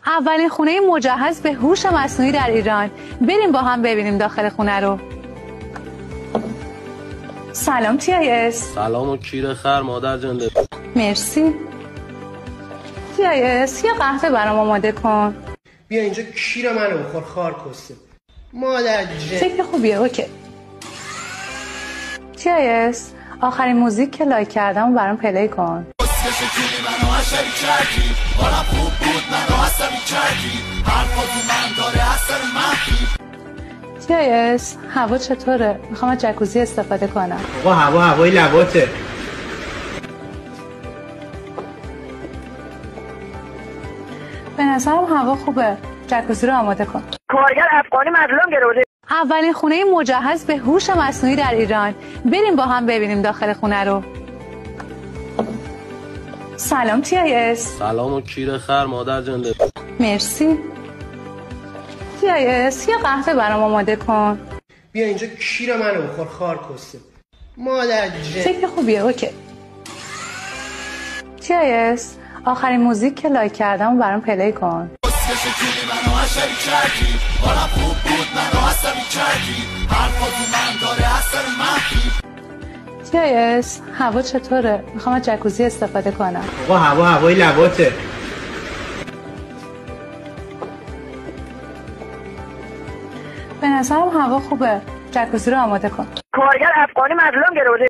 اولین خونه مجهز به هوش مصنوعی در ایران. بریم با هم ببینیم داخل خونه رو. سلام TIS. سلام و کیر خر مادر جنده. مرسی. TIS یه قهوه برام آماده کن. بیا اینجا کیر منو بخور خار کسته مادر جنده. فکر خوبیه. اوکی. TIS آخرین موزیک که لایک کردم برام پلی کن. TIS هوا چطوره؟ میخوام از جکوزی استفاده کنم. آقا هوای لباته. به نظرم هوا خوبه. جکوزی رو آماده کن. کارگر افغانی مظلوم گرفته. اولین خونه مجهز به هوش مصنوعی در ایران. بریم با هم ببینیم داخل خونه رو. سلام TIS. سلام و کیر خر مادر جنده. مرسی. TIS یه قهوه برام آماده کن. بیا اینجا کیر منو بخور خار کسته مادر جنده. فکر خوبیه. اوکی. TIS آخرین موزیک که لایک کردم برام پلی کن. TIS هوا چطوره؟ میخوام از جکوزی استفاده کنم. آقا هوای لباته. به نظرم هوا خوبه. جکوزی رو آماده کن. کارگر افغانی مظلوم گرفته.